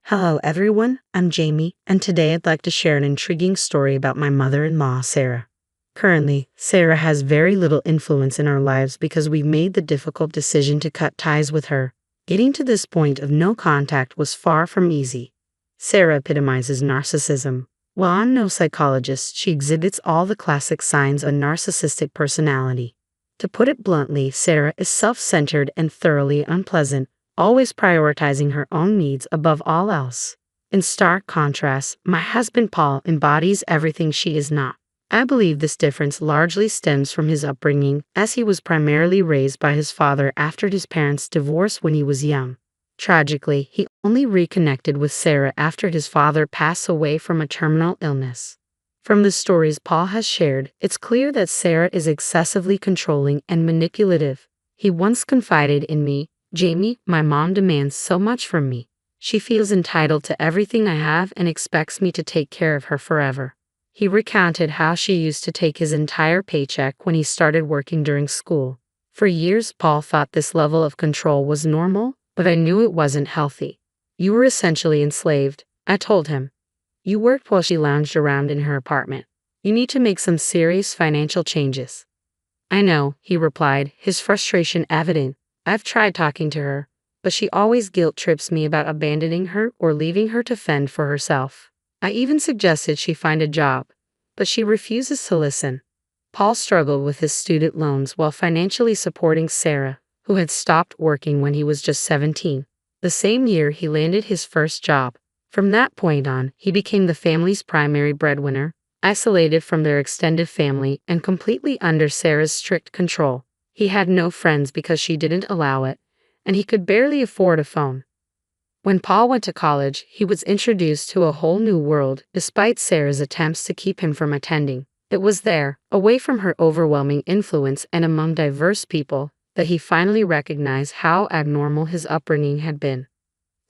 Hello everyone, I'm Jamie, and today I'd like to share an intriguing story about my mother-in-law, Sarah. Currently, Sarah has very little influence in our lives because we've made the difficult decision to cut ties with her. Getting to this point of no contact was far from easy. Sarah epitomizes narcissism. While I'm no psychologist, she exhibits all the classic signs of a narcissistic personality. To put it bluntly, Sarah is self-centered and thoroughly unpleasant, always prioritizing her own needs above all else. In stark contrast, my husband Paul embodies everything she is not. I believe this difference largely stems from his upbringing, as he was primarily raised by his father after his parents' divorce when he was young. Tragically, he only reconnected with Sarah after his father passed away from a terminal illness. From the stories Paul has shared, it's clear that Sarah is excessively controlling and manipulative. He once confided in me, "Jamie, my mom demands so much from me. She feels entitled to everything I have and expects me to take care of her forever." He recounted how she used to take his entire paycheck when he started working during school. For years, Paul thought this level of control was normal, but I knew it wasn't healthy. "You were essentially enslaved," I told him. "You worked while she lounged around in her apartment. You need to make some serious financial changes." "I know," he replied, his frustration evident. "I've tried talking to her, but she always guilt trips me about abandoning her or leaving her to fend for herself. I even suggested she find a job, but she refuses to listen." Paul struggled with his student loans while financially supporting Sarah, who had stopped working when he was just 17. The same year he landed his first job. From that point on, he became the family's primary breadwinner, isolated from their extended family and completely under Sarah's strict control. He had no friends because she didn't allow it, and he could barely afford a phone. When Paul went to college, he was introduced to a whole new world despite Sarah's attempts to keep him from attending. It was there, away from her overwhelming influence and among diverse people, that he finally recognized how abnormal his upbringing had been.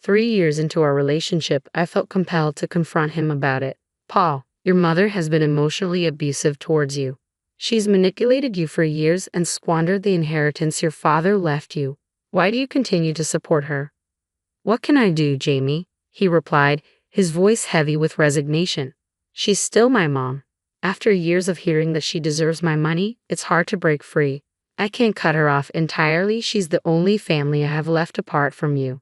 3 years into our relationship, I felt compelled to confront him about it. "Paul, your mother has been emotionally abusive towards you. She's manipulated you for years and squandered the inheritance your father left you. Why do you continue to support her?" "What can I do, Jamie?" he replied, his voice heavy with resignation. "She's still my mom. After years of hearing that she deserves my money, it's hard to break free. I can't cut her off entirely. She's the only family I have left apart from you."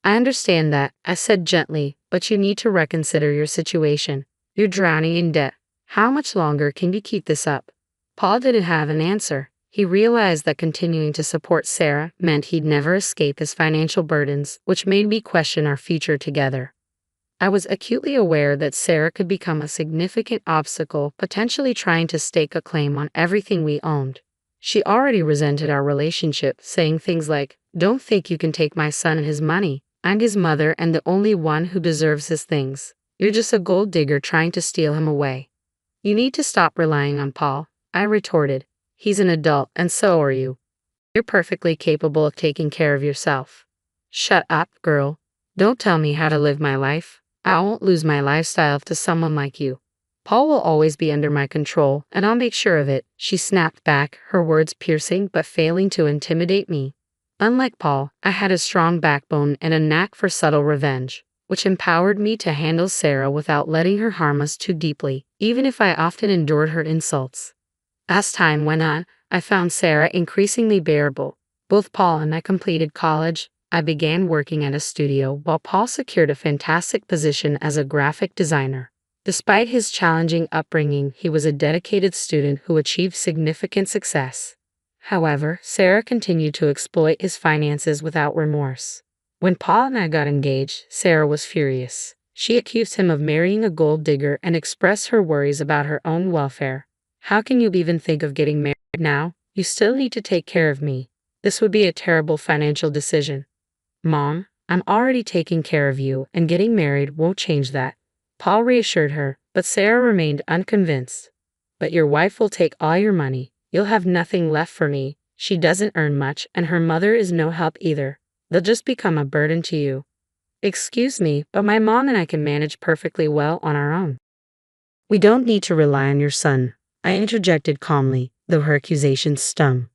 "I understand that," I said gently, "but you need to reconsider your situation. You're drowning in debt. How much longer can you keep this up?" Paul didn't have an answer. He realized that continuing to support Sarah meant he'd never escape his financial burdens, which made me question our future together. I was acutely aware that Sarah could become a significant obstacle, potentially trying to stake a claim on everything we owned. She already resented our relationship, saying things like, "Don't think you can take my son and his money. I'm his mother and the only one who deserves his things. You're just a gold digger trying to steal him away." "You need to stop relying on Paul," I retorted. "He's an adult, and so are you. You're perfectly capable of taking care of yourself." "Shut up, girl. Don't tell me how to live my life. I won't lose my lifestyle to someone like you. Paul will always be under my control, and I'll make sure of it," she snapped back, her words piercing but failing to intimidate me. Unlike Paul, I had a strong backbone and a knack for subtle revenge, which empowered me to handle Sarah without letting her harm us too deeply, even if I often endured her insults. As time went on, I found Sarah increasingly bearable. Both Paul and I completed college. I began working at a studio while Paul secured a fantastic position as a graphic designer. Despite his challenging upbringing, he was a dedicated student who achieved significant success. However, Sarah continued to exploit his finances without remorse. When Paul and I got engaged, Sarah was furious. She accused him of marrying a gold digger and expressed her worries about her own welfare. "How can you even think of getting married now? You still need to take care of me. This would be a terrible financial decision." "Mom, I'm already taking care of you, and getting married won't change that," Paul reassured her, but Sarah remained unconvinced. "But your wife will take all your money. You'll have nothing left for me. She doesn't earn much, and her mother is no help either. They'll just become a burden to you." "Excuse me, but my mom and I can manage perfectly well on our own." "We don't need to rely on your son," I interjected calmly, though her accusations stung.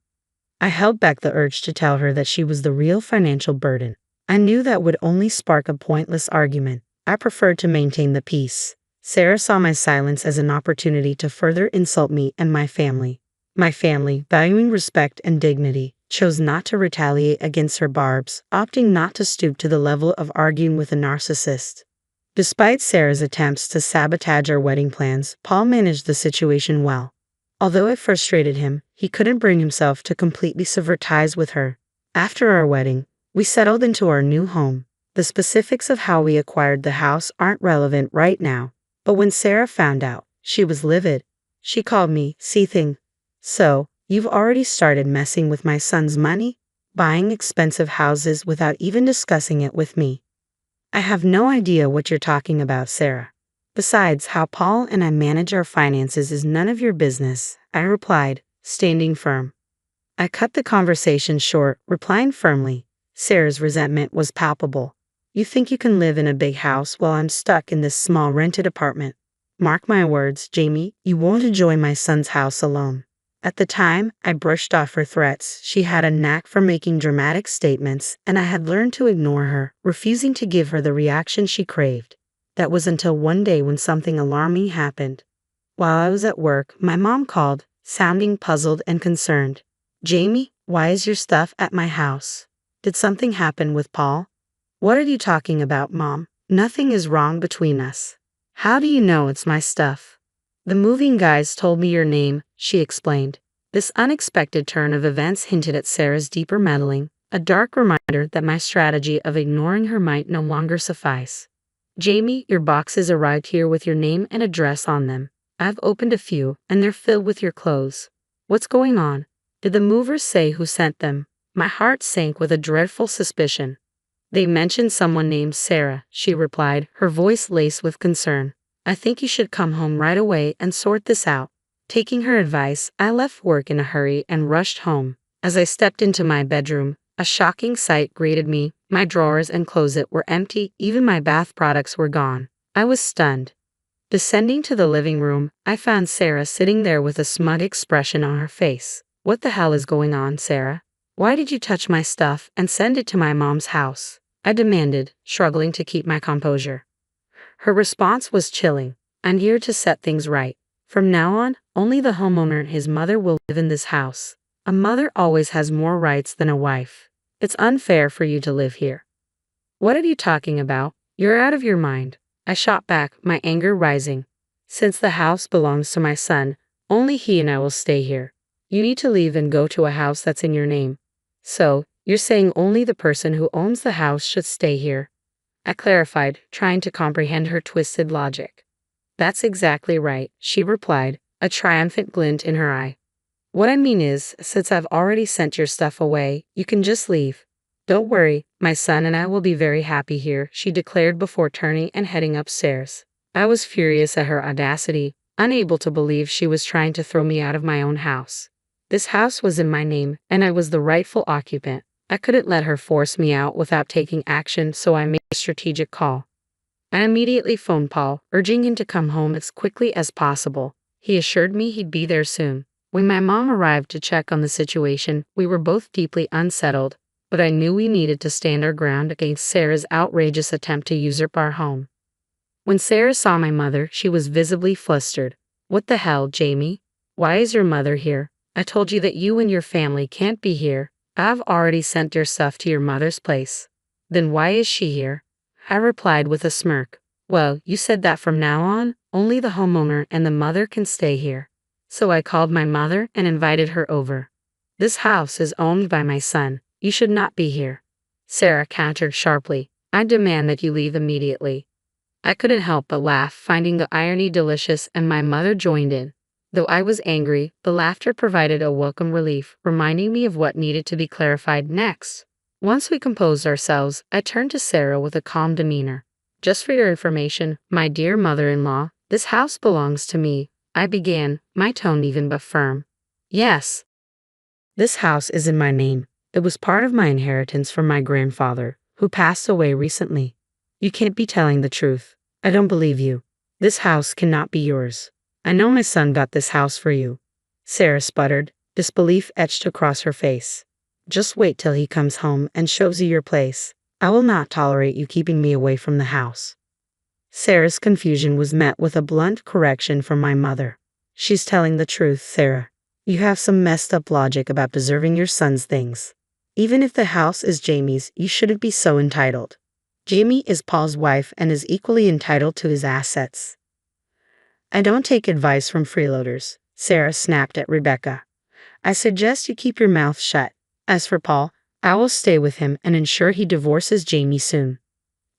I held back the urge to tell her that she was the real financial burden. I knew that would only spark a pointless argument. I preferred to maintain the peace. Sarah saw my silence as an opportunity to further insult me and my family. My family, valuing respect and dignity, chose not to retaliate against her barbs, opting not to stoop to the level of arguing with a narcissist. Despite Sarah's attempts to sabotage our wedding plans, Paul managed the situation well. Although it frustrated him, he couldn't bring himself to completely sever ties with her. After our wedding, we settled into our new home. The specifics of how we acquired the house aren't relevant right now, but when Sarah found out, she was livid. She called me seething. "So, you've already started messing with my son's money? Buying expensive houses without even discussing it with me?" "I have no idea what you're talking about, Sarah. Besides, how Paul and I manage our finances is none of your business," I replied, standing firm. I cut the conversation short, replying firmly. Sarah's resentment was palpable. "You think you can live in a big house while I'm stuck in this small rented apartment? Mark my words, Jamie, you won't enjoy my son's house alone." At the time, I brushed off her threats. She had a knack for making dramatic statements, and I had learned to ignore her, refusing to give her the reaction she craved. That was until one day when something alarming happened. While I was at work, my mom called, sounding puzzled and concerned. "Jamie, why is your stuff at my house? Did something happen with Paul?" "What are you talking about, Mom? Nothing is wrong between us." "How do you know it's my stuff?" "The moving guys told me your name," she explained. This unexpected turn of events hinted at Sarah's deeper meddling, a dark reminder that my strategy of ignoring her might no longer suffice. "Jamie, your boxes arrived here with your name and address on them. I've opened a few, and they're filled with your clothes. What's going on? Did the movers say who sent them?" My heart sank with a dreadful suspicion. "They mentioned someone named Sarah," she replied, her voice laced with concern. "I think you should come home right away and sort this out." Taking her advice, I left work in a hurry and rushed home. As I stepped into my bedroom, a shocking sight greeted me. My drawers and closet were empty, even my bath products were gone. I was stunned. Descending to the living room, I found Sarah sitting there with a smug expression on her face. "What the hell is going on, Sarah? Why did you touch my stuff and send it to my mom's house?" I demanded, struggling to keep my composure. Her response was chilling. "I'm here to set things right. From now on, only the homeowner and his mother will live in this house. A mother always has more rights than a wife. It's unfair for you to live here." "What are you talking about? You're out of your mind." I shot back, my anger rising. "Since the house belongs to my son, only he and I will stay here. You need to leave and go to a house that's in your name." "So, you're saying only the person who owns the house should stay here?" I clarified, trying to comprehend her twisted logic. "That's exactly right," she replied, a triumphant glint in her eye. "What I mean is, since I've already sent your stuff away, you can just leave. Don't worry, my son and I will be very happy here," she declared before turning and heading upstairs. I was furious at her audacity, unable to believe she was trying to throw me out of my own house. This house was in my name, and I was the rightful occupant. I couldn't let her force me out without taking action, so I made a strategic call. I immediately phoned Paul, urging him to come home as quickly as possible. He assured me he'd be there soon. When my mom arrived to check on the situation, we were both deeply unsettled, but I knew we needed to stand our ground against Sarah's outrageous attempt to usurp our home. When Sarah saw my mother, she was visibly flustered. "What the hell, Jamie? Why is your mother here? I told you that you and your family can't be here. I've already sent your stuff to your mother's place." "Then why is she here?" I replied with a smirk. "Well, you said that from now on, only the homeowner and the mother can stay here. So I called my mother and invited her over. This house is owned by my son. You should not be here." Sarah countered sharply. "I demand that you leave immediately." I couldn't help but laugh, finding the irony delicious, and my mother joined in. Though I was angry, the laughter provided a welcome relief, reminding me of what needed to be clarified next. Once we composed ourselves, I turned to Sarah with a calm demeanor. "Just for your information, my dear mother-in-law, this house belongs to me," I began, my tone even but firm. "Yes. This house is in my name. It was part of my inheritance from my grandfather, who passed away recently. You can't be telling the truth. I don't believe you. This house cannot be yours. I know my son got this house for you." Sarah sputtered, disbelief etched across her face. "Just wait till he comes home and shows you your place. I will not tolerate you keeping me away from the house. Sarah's confusion was met with a blunt correction from my mother. She's telling the truth, Sarah. You have some messed up logic about deserving your son's things. Even if the house is Jamie's, you shouldn't be so entitled. Jamie is Paul's wife and is equally entitled to his assets. I don't take advice from freeloaders, Sarah snapped at Rebecca. I suggest you keep your mouth shut. As for Paul, I will stay with him and ensure he divorces Jamie soon.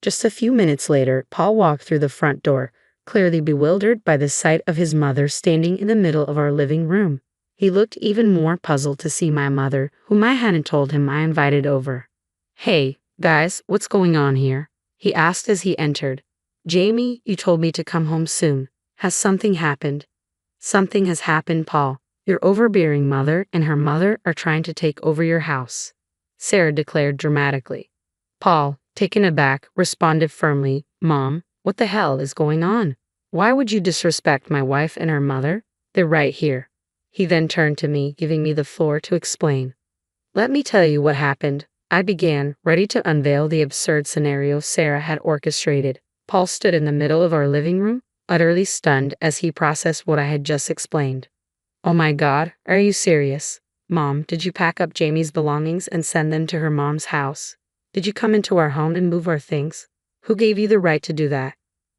Just a few minutes later, Paul walked through the front door, clearly bewildered by the sight of his mother standing in the middle of our living room. He looked even more puzzled to see my mother, whom I hadn't told him I invited over. Hey, guys, what's going on here? He asked as he entered. Jamie, you told me to come home soon. Has something happened? Something has happened, Paul. Your overbearing mother and her mother are trying to take over your house, Sarah declared dramatically. Paul, taken aback, responded firmly, Mom, what the hell is going on? Why would you disrespect my wife and her mother? They're right here. He then turned to me, giving me the floor to explain. Let me tell you what happened, I began, ready to unveil the absurd scenario Sarah had orchestrated. Paul stood in the middle of our living room, utterly stunned as he processed what I had just explained. Oh my God, are you serious? Mom, did you pack up Jamie's belongings and send them to her mom's house? Did you come into our home and move our things? Who gave you the right to do that?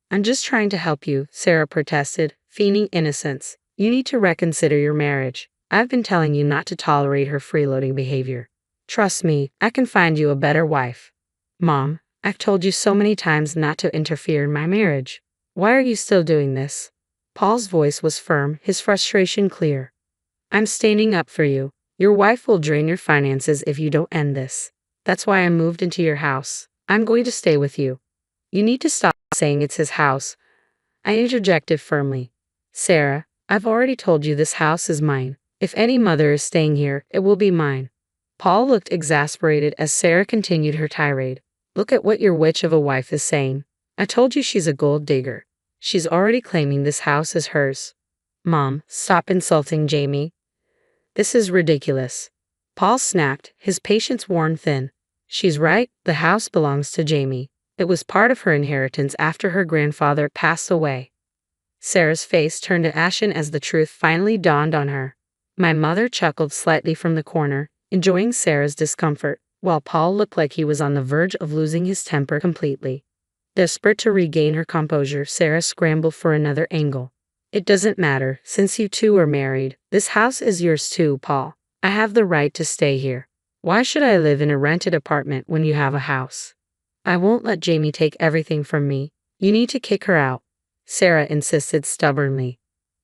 I'm just trying to help you, Sarah protested, feigning innocence. You need to reconsider your marriage. I've been telling you not to tolerate her freeloading behavior. Trust me, I can find you a better wife. Mom, I've told you so many times not to interfere in my marriage. Why are you still doing this? Paul's voice was firm, his frustration clear. I'm standing up for you. Your wife will drain your finances if you don't end this. That's why I moved into your house. I'm going to stay with you. You need to stop saying it's his house. I interjected firmly. Sarah, I've already told you this house is mine. If any mother is staying here, it will be mine. Paul looked exasperated as Sarah continued her tirade. Look at what your witch of a wife is saying. I told you she's a gold digger. She's already claiming this house is hers. Mom, stop insulting Jamie. This is ridiculous. Paul snapped, his patience worn thin. She's right, the house belongs to Jamie. It was part of her inheritance after her grandfather passed away. Sarah's face turned to ashen as the truth finally dawned on her. My mother chuckled slightly from the corner, enjoying Sarah's discomfort, while Paul looked like he was on the verge of losing his temper completely. Desperate to regain her composure, Sarah scrambled for another angle. It doesn't matter, since you two are married. This house is yours too, Paul. I have the right to stay here. Why should I live in a rented apartment when you have a house? I won't let Jamie take everything from me. You need to kick her out, Sarah insisted stubbornly.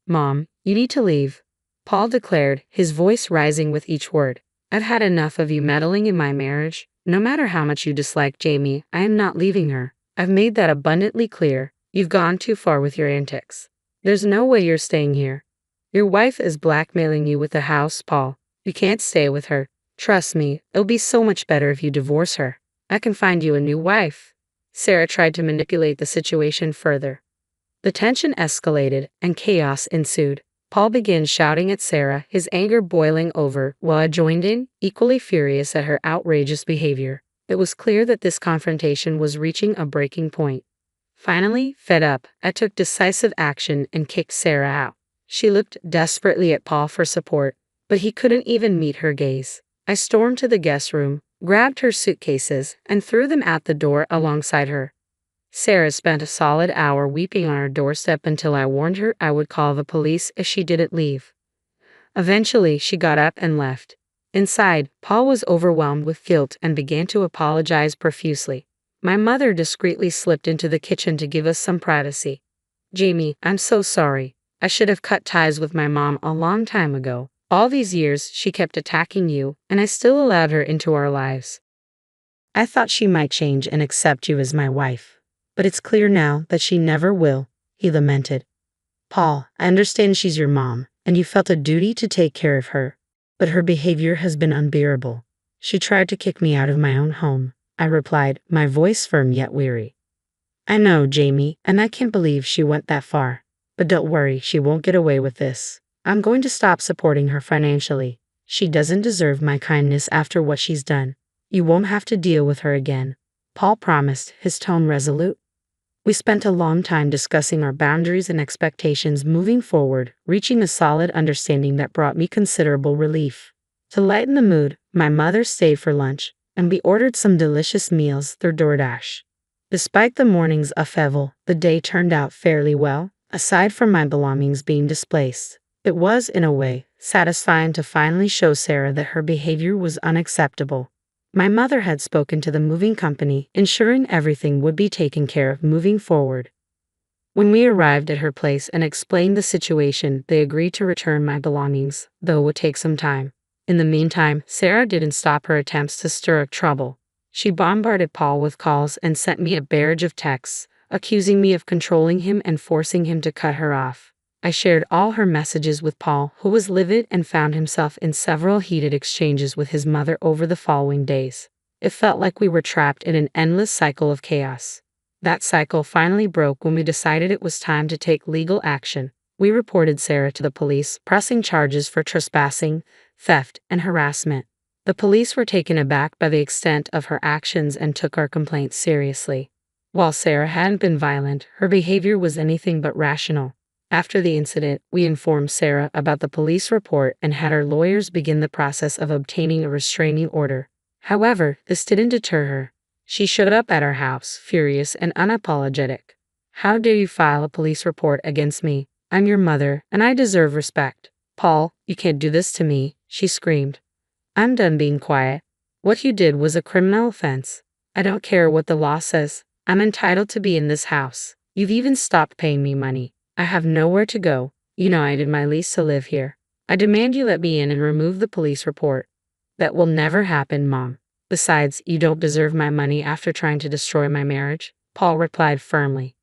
Mom, you need to leave, Paul declared, his voice rising with each word. I've had enough of you meddling in my marriage. No matter how much you dislike Jamie, I am not leaving her. I've made that abundantly clear. You've gone too far with your antics. There's no way you're staying here. Your wife is blackmailing you with the house, Paul. You can't stay with her. Trust me, it'll be so much better if you divorce her. I can find you a new wife. Sarah tried to manipulate the situation further. The tension escalated, and chaos ensued. Paul began shouting at Sarah, his anger boiling over, while I joined in, equally furious at her outrageous behavior. It was clear that this confrontation was reaching a breaking point. Finally, fed up, I took decisive action and kicked Sarah out. She looked desperately at Paul for support, but he couldn't even meet her gaze. I stormed to the guest room, grabbed her suitcases, and threw them out the door alongside her. Sarah spent a solid hour weeping on our doorstep until I warned her I would call the police if she didn't leave. Eventually, she got up and left. Inside, Paul was overwhelmed with guilt and began to apologize profusely. My mother discreetly slipped into the kitchen to give us some privacy. Jamie, I'm so sorry. I should have cut ties with my mom a long time ago. All these years, she kept attacking you, and I still allowed her into our lives. I thought she might change and accept you as my wife. But it's clear now that she never will, he lamented. Paul, I understand she's your mom, and you felt a duty to take care of her. But her behavior has been unbearable. She tried to kick me out of my own home, I replied, my voice firm yet weary. I know, Jamie, and I can't believe she went that far. But don't worry, she won't get away with this. I'm going to stop supporting her financially. She doesn't deserve my kindness after what she's done. You won't have to deal with her again. Paul promised, his tone resolute. We spent a long time discussing our boundaries and expectations moving forward, reaching a solid understanding that brought me considerable relief. To lighten the mood, my mother stayed for lunch, and we ordered some delicious meals through DoorDash. Despite the morning's upheaval, the day turned out fairly well, aside from my belongings being displaced. It was, in a way, satisfying to finally show Sarah that her behavior was unacceptable. My mother had spoken to the moving company, ensuring everything would be taken care of moving forward. When we arrived at her place and explained the situation, they agreed to return my belongings, though it would take some time. In the meantime, Sarah didn't stop her attempts to stir up trouble. She bombarded Paul with calls and sent me a barrage of texts, accusing me of controlling him and forcing him to cut her off. I shared all her messages with Paul, who was livid and found himself in several heated exchanges with his mother over the following days. It felt like we were trapped in an endless cycle of chaos. That cycle finally broke when we decided it was time to take legal action. We reported Sarah to the police, pressing charges for trespassing, theft, and harassment. The police were taken aback by the extent of her actions and took our complaint seriously. While Sarah hadn't been violent, her behavior was anything but rational. After the incident, we informed Sarah about the police report and had our lawyers begin the process of obtaining a restraining order. However, this didn't deter her. She showed up at our house, furious and unapologetic. "How dare you file a police report against me? I'm your mother, and I deserve respect." "Paul, you can't do this to me," she screamed. "I'm done being quiet. What you did was a criminal offense. I don't care what the law says. I'm entitled to be in this house. You've even stopped paying me money. I have nowhere to go. You know I did my lease to live here. I demand you let me in and remove the police report." "That will never happen, Mom. Besides, you don't deserve my money after trying to destroy my marriage," Paul replied firmly.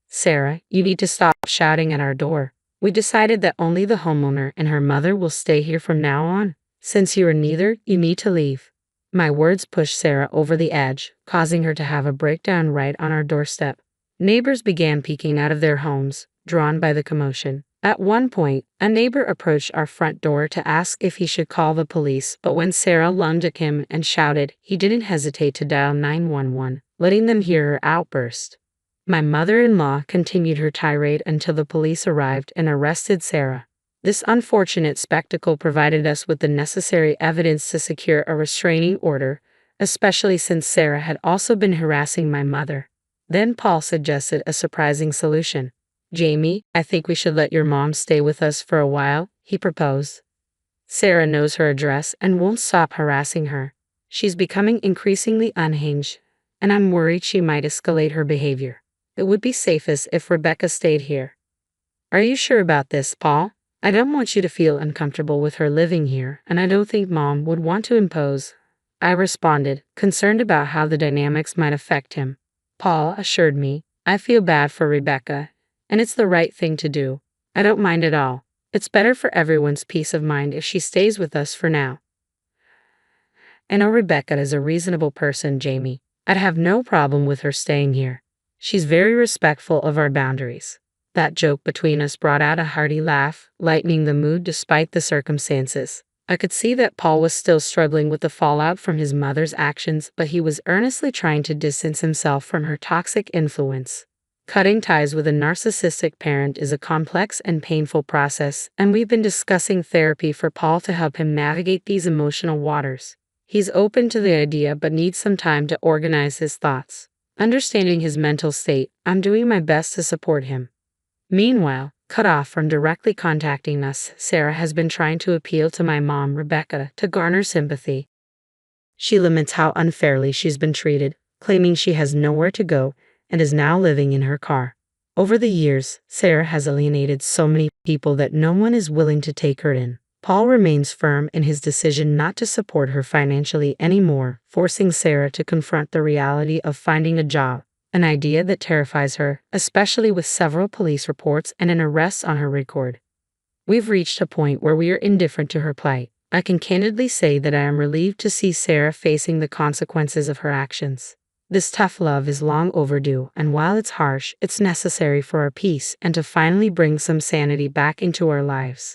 "Sarah, you need to stop shouting at our door. We decided that only the homeowner and her mother will stay here from now on. Since you are neither, you need to leave." My words pushed Sarah over the edge, causing her to have a breakdown right on our doorstep. Neighbors began peeking out of their homes, drawn by the commotion. At one point, a neighbor approached our front door to ask if he should call the police, but when Sarah lunged at him and shouted, he didn't hesitate to dial 911, letting them hear her outburst. My mother-in-law continued her tirade until the police arrived and arrested Sarah. This unfortunate spectacle provided us with the necessary evidence to secure a restraining order, especially since Sarah had also been harassing my mother. Then Paul suggested a surprising solution. "Jamie, I think we should let your mom stay with us for a while," he proposed. "Sarah knows her address and won't stop harassing her. She's becoming increasingly unhinged, and I'm worried she might escalate her behavior. It would be safest if Rebecca stayed here." "Are you sure about this, Paul? I don't want you to feel uncomfortable with her living here, and I don't think Mom would want to impose," I responded, concerned about how the dynamics might affect him. Paul assured me, "I feel bad for Rebecca, and it's the right thing to do. I don't mind at all. It's better for everyone's peace of mind if she stays with us for now." "I know Rebecca is a reasonable person, Jamie. I'd have no problem with her staying here. She's very respectful of our boundaries." That joke between us brought out a hearty laugh, lightening the mood despite the circumstances. I could see that Paul was still struggling with the fallout from his mother's actions, but he was earnestly trying to distance himself from her toxic influence. Cutting ties with a narcissistic parent is a complex and painful process, and we've been discussing therapy for Paul to help him navigate these emotional waters. He's open to the idea but needs some time to organize his thoughts. Understanding his mental state, I'm doing my best to support him. Meanwhile, cut off from directly contacting us, Sarah has been trying to appeal to my mom, Rebecca, to garner sympathy. She laments how unfairly she's been treated, claiming she has nowhere to go and is now living in her car. Over the years, Sarah has alienated so many people that no one is willing to take her in. Paul remains firm in his decision not to support her financially anymore, forcing Sarah to confront the reality of finding a job, an idea that terrifies her, especially with several police reports and an arrest on her record. We've reached a point where we are indifferent to her plight. I can candidly say that I am relieved to see Sarah facing the consequences of her actions. This tough love is long overdue, and while it's harsh, it's necessary for our peace and to finally bring some sanity back into our lives.